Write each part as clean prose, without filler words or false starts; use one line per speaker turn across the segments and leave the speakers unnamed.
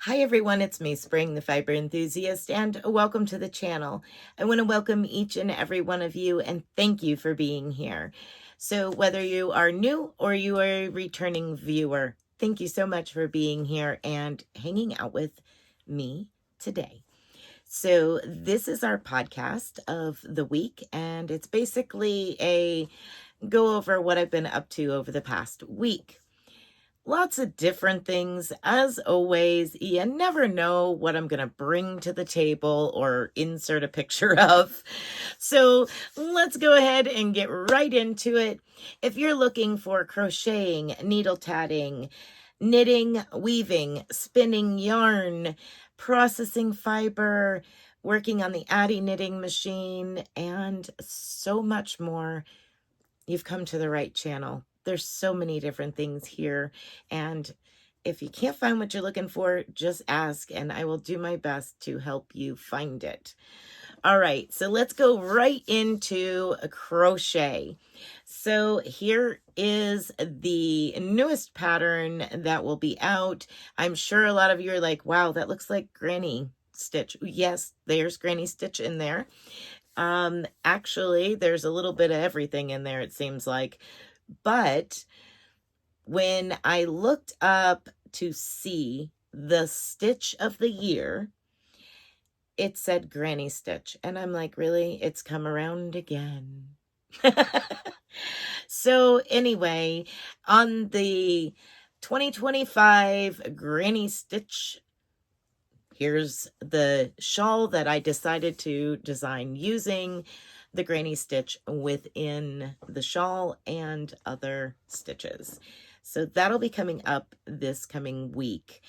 Hi everyone, it's me, Spring, the fiber enthusiast, and welcome to the channel. I want to welcome each and every one of you and thank you for being here. So whether you are new or you are a returning viewer, thank you so much for being here and hanging out with me today. So this is our podcast of the week, and it's basically a go over what I've been up to over the past week. Lots of different things. As always, you never know what I'm going to bring to the table or insert a picture of. So let's go ahead and get right into it. If you're looking for crocheting, needle tatting, knitting, weaving, spinning yarn, processing fiber, working on the Addi knitting machine, and so much more, you've come to the right channel. There's so many different things here. And if you can't find what you're looking for, just ask and I will do my best to help you find it. All right, so let's go right into a crochet. So here is the newest pattern that will be out. I'm sure a lot of you are like, wow, that looks like Granny Stitch. Yes, there's Granny Stitch in there. Actually, there's a little bit of everything in there, it seems like. But when I looked up to see the stitch of the year, it said Granny Stitch. And I'm like, really? It's come around again. So anyway, on the 2025 Granny Stitch, here's the shawl that I decided to design using the Granny Stitch within the shawl and other stitches. So that'll be coming up this coming week.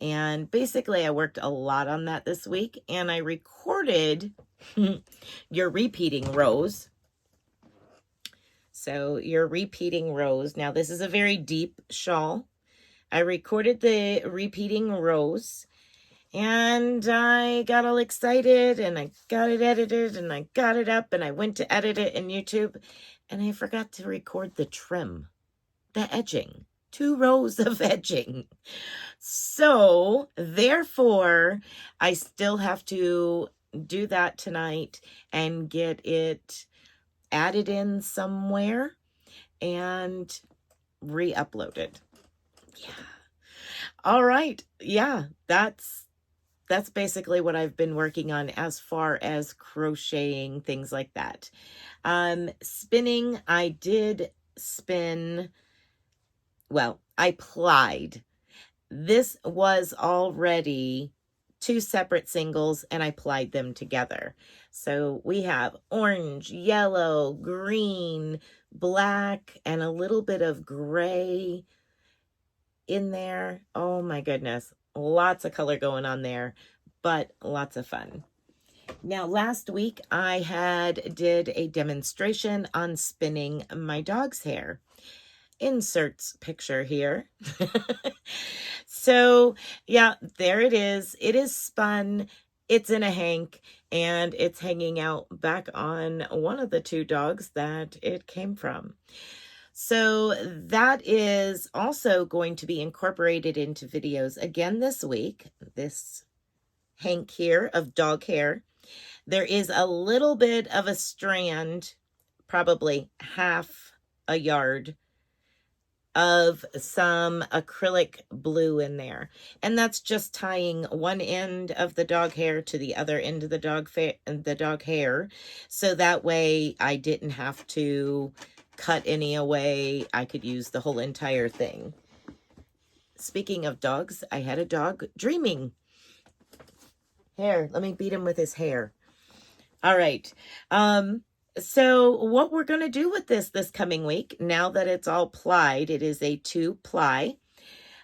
And basically I worked a lot on that this week and I recorded your repeating rows. So your repeating rows. Now this is a very deep shawl. I recorded the repeating rows. And I got all excited and I got it edited and I got it up and I went to edit it in YouTube and I forgot to record the trim, the edging, 2 rows of edging. So therefore, I still have to do that tonight and get it added in somewhere and re-uploaded. Yeah. All right. Yeah, that's basically what I've been working on as far as crocheting, things like that. Spinning, I did spin, well, I plied. This was already 2 separate singles and I plied them together. So we have orange, yellow, green, black, and a little bit of gray in there. Oh my goodness. Lots of color going on there, but lots of fun. Now, last week I did a demonstration on spinning my dog's hair. Inserts picture here. So yeah, there it is. It is spun. It's in a hank and it's hanging out back on one of the 2 dogs that it came from. So that is also going to be incorporated into videos again this week. This hank here of dog hair. There is a little bit of a strand, probably half a yard, of some acrylic blue in there. And that's just tying one end of the dog hair to the other end of the dog hair. So that way I didn't have to cut any away. I could use the whole entire thing. Speaking of dogs, I had a dog dreaming. Here, let me beat him with his hair. All right. So what we're going to do with this coming week, now that it's all plied, it is a 2-ply.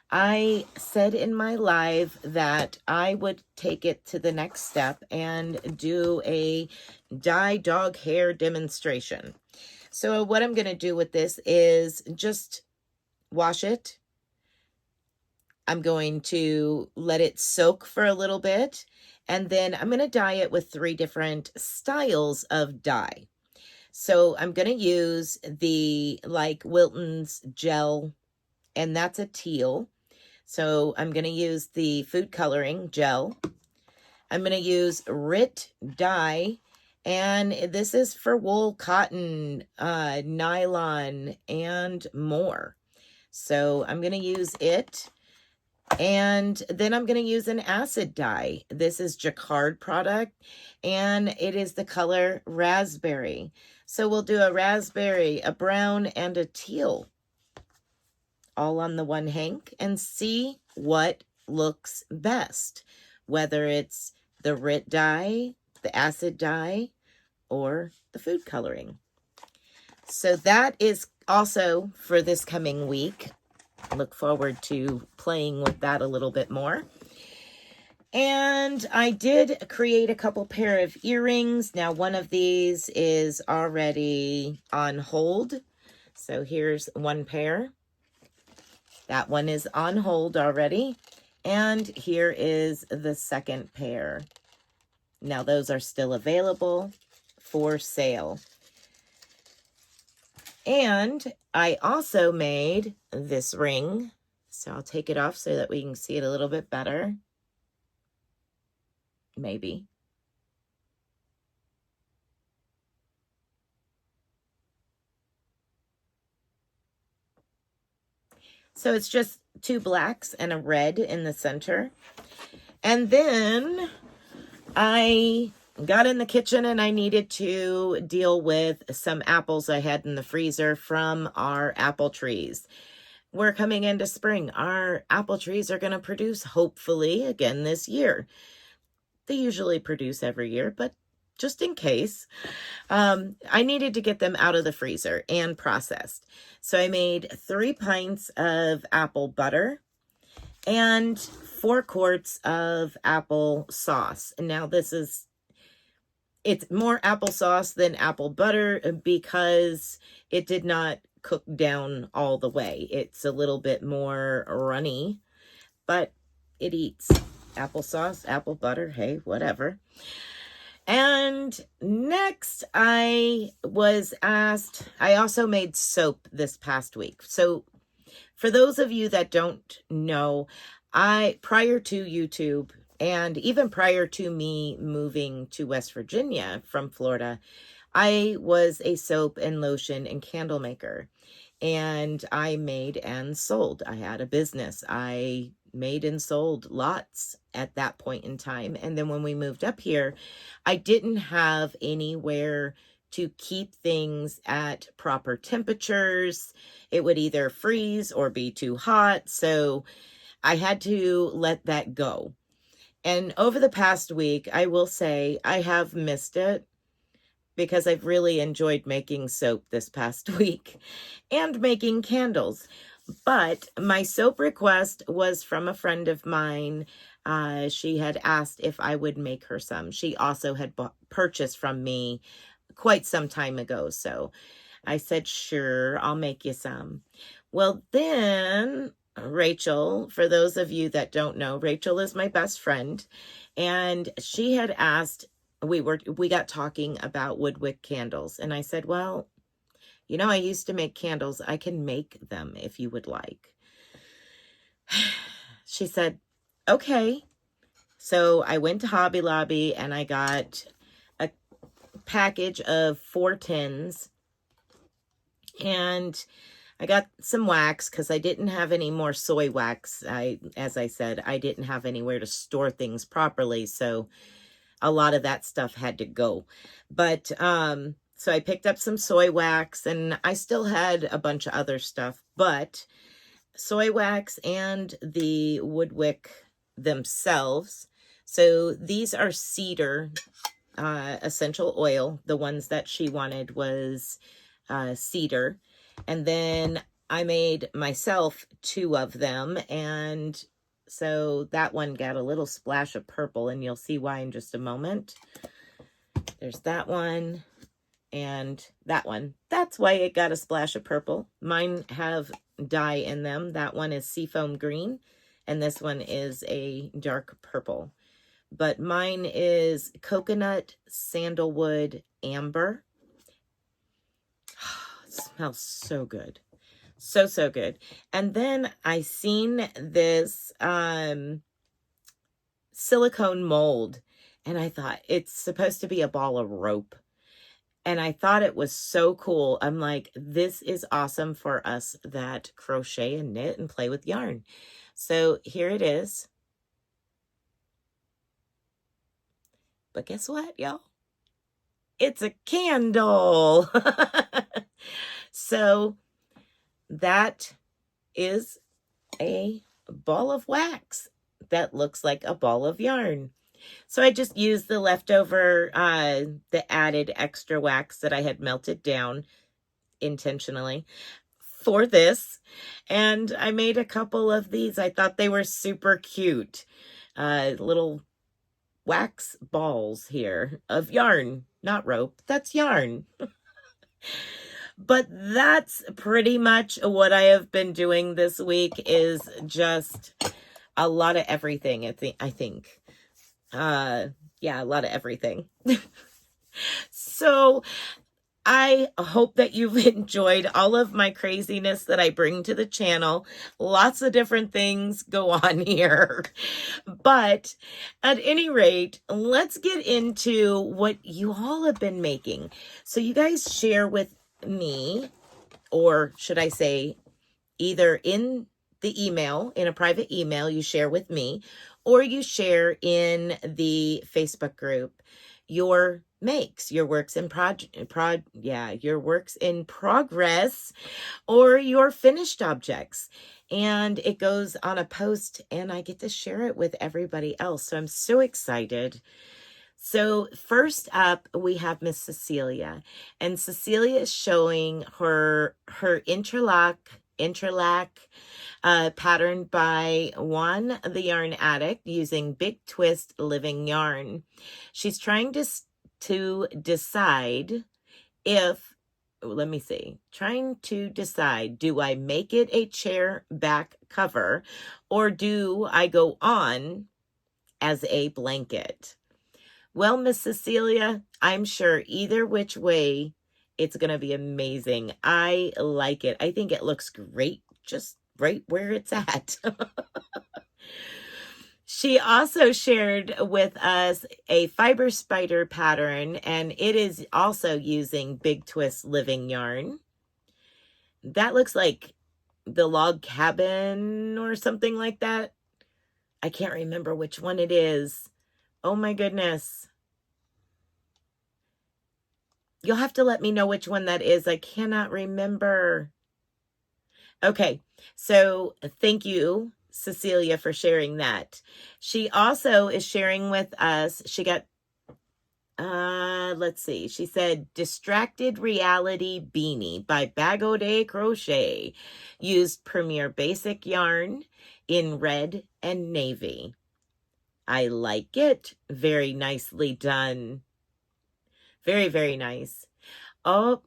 I said in my live that I would take it to the next step and do a dye dog hair demonstration. So what I'm going to do with this is just wash it. I'm going to let it soak for a little bit. And then I'm going to dye it with 3 different styles of dye. So I'm going to use the like Wilton's gel, and that's a teal. So I'm going to use the food coloring gel. I'm going to use RIT dye, and this is for wool, cotton, nylon, and more. So I'm going to use it. And then I'm going to use an acid dye. This is Jacquard product, and it is the color raspberry. So we'll do a raspberry, a brown, and a teal all on the one hank and see what looks best, whether it's the RIT dye, the acid dye, or the food coloring. So that is also for this coming week. Look forward to playing with that a little bit more. And I did create a couple pair of earrings. Now, one of these is already on hold. So here's one pair. That one is on hold already. And here is the second pair. Now, those are still available for sale. And I also made this ring. So I'll take it off so that we can see it a little bit better. Maybe. So it's just two blacks and a red in the center. And then I got in the kitchen and I needed to deal with some apples I had in the freezer from our apple trees. We're coming into spring. Our apple trees are going to produce, hopefully, again this year. They usually produce every year, but just in case, I needed to get them out of the freezer and processed. So I made 3 pints of apple butter and 4 quarts of apple sauce. And now it's more applesauce than apple butter because it did not cook down all the way. It's a little bit more runny, but it eats. Applesauce, apple butter, hey, whatever. And next I was asked, I also made soap this past week. So for those of you that don't know, prior to YouTube and even prior to me moving to West Virginia from Florida, I was a soap and lotion and candle maker. And I made and sold. I had a business. I made and sold lots at that point in time. And then when we moved up here, I didn't have anywhere to keep things at proper temperatures. It would either freeze or be too hot. So I had to let that go. And over the past week, I will say I have missed it because I've really enjoyed making soap this past week and making candles. But my soap request was from a friend of mine. She had asked if I would make her some. She also had purchased from me quite some time ago. So I said, sure, I'll make you some. Well, then Rachel, for those of you that don't know, Rachel is my best friend. And she had asked, we got talking about woodwick candles. And I said, well, you know, I used to make candles. I can make them if you would like. She said, okay. So I went to Hobby Lobby and I got a package of 4 tins. And I got some wax because I didn't have any more soy wax. As I said, I didn't have anywhere to store things properly. So a lot of that stuff had to go. But, so I picked up some soy wax and I still had a bunch of other stuff, but soy wax and the woodwick themselves. So these are cedar essential oil. The ones that she wanted was cedar. And then I made myself 2 of them. And so that one got a little splash of purple, and you'll see why in just a moment. There's that one and that one. That's why it got a splash of purple. Mine have dye in them. That one is seafoam green, and this one is a dark purple. But mine is coconut, sandalwood, amber. It smells so good. So, so good. And then I seen this silicone mold, and I thought it's supposed to be a ball of rope. And I thought it was so cool. I'm like, this is awesome for us that crochet and knit and play with yarn. So here it is. But guess what, y'all? It's a candle. So that is a ball of wax that looks like a ball of yarn. So I just used the leftover, the added extra wax that I had melted down intentionally for this. And I made a couple of these. I thought they were super cute. Little wax balls here of yarn, not rope. That's yarn. But that's pretty much what I have been doing this week, is just a lot of everything. I think. Yeah, a lot of everything. So I hope that you've enjoyed all of my craziness that I bring to the channel. Lots of different things go on here. But at any rate, let's get into what you all have been making. So you guys share with me, or should I say, either in the email, in a private email, you share with me, or you share in the Facebook group your makes, your works in your works in progress, or your finished objects. And it goes on a post, and I get to share it with everybody else. So I'm so excited. So first up, we have Miss Cecilia, and Cecilia is showing her interlac pattern by Juan the Yarn Addict using Big Twist Living Yarn. She's trying to decide if, let me see, trying to decide, do I make it a chair back cover, or do I go on as a blanket? Well, Miss Cecilia, I'm sure either which way, it's going to be amazing. I like it. I think it looks great, just right where it's at. She also shared with us a fiber spider pattern, and it is also using Big Twist Living Yarn. That looks like the log cabin or something like that. I can't remember which one it is. Oh my goodness. You'll have to let me know which one that is. I cannot remember. Okay, so thank you, Cecilia, for sharing that. She also is sharing with us, she got, let's see, she said, Distracted Reality Beanie by Bag O' Day Crochet. Used Premier Basic yarn in red and navy. I like it. Very nicely done. Very, very nice. Oh,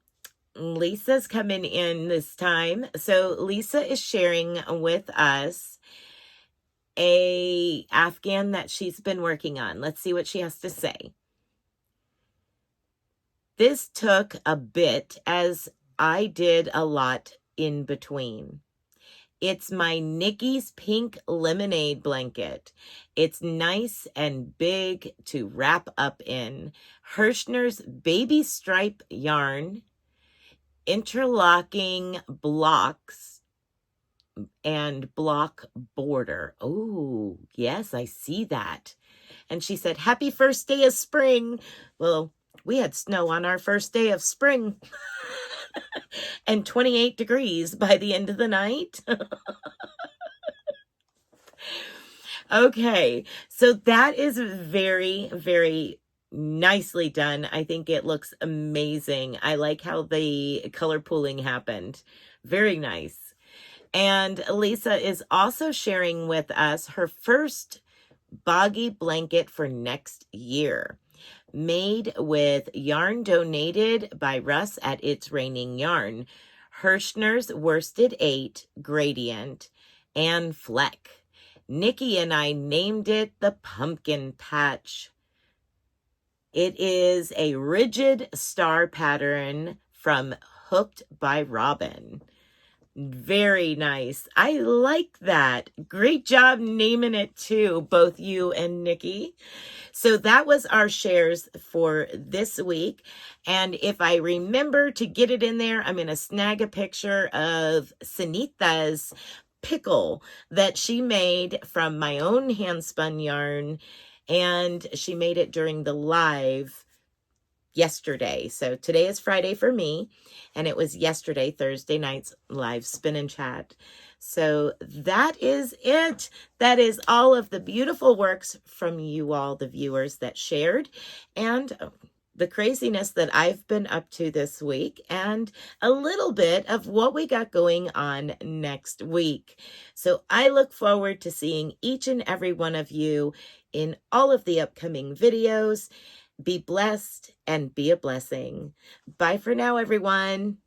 Lisa's coming in this time. So Lisa is sharing with us a Afghan that she's been working on. Let's see what she has to say. This took a bit, as I did a lot in between. It's my Nikki's Pink Lemonade blanket. It's nice and big to wrap up in. Hirschner's Baby Stripe yarn, interlocking blocks, and block border. Oh, yes, I see that. And she said, happy first day of spring. Well, we had snow on our first day of spring and 28 degrees by the end of the night. Okay, so that is very, very nicely done. I think it looks amazing. I like how the color pooling happened. Very nice. And Lisa is also sharing with us her first boggy blanket for next year, made with yarn donated by Russ at It's Raining Yarn, Hirschner's Worsted 8 Gradient, and Fleck. Nikki and I named it the Pumpkin Patch. It is a rigid star pattern from Hooked by Robin. Very nice. I like that. Great job naming it too, both you and Nikki. So that was our shares for this week. And if I remember to get it in there, I'm going to snag a picture of Sunita's pickle that she made from my own hand spun yarn. And she made it during the live yesterday. So today is Friday for me, and it was yesterday, Thursday night's live spin and chat. So that is it. That is all of the beautiful works from you all, the viewers that shared, and the craziness that I've been up to this week, and a little bit of what we got going on next week. So I look forward to seeing each and every one of you in all of the upcoming videos. Be blessed and be a blessing. Bye for now, everyone.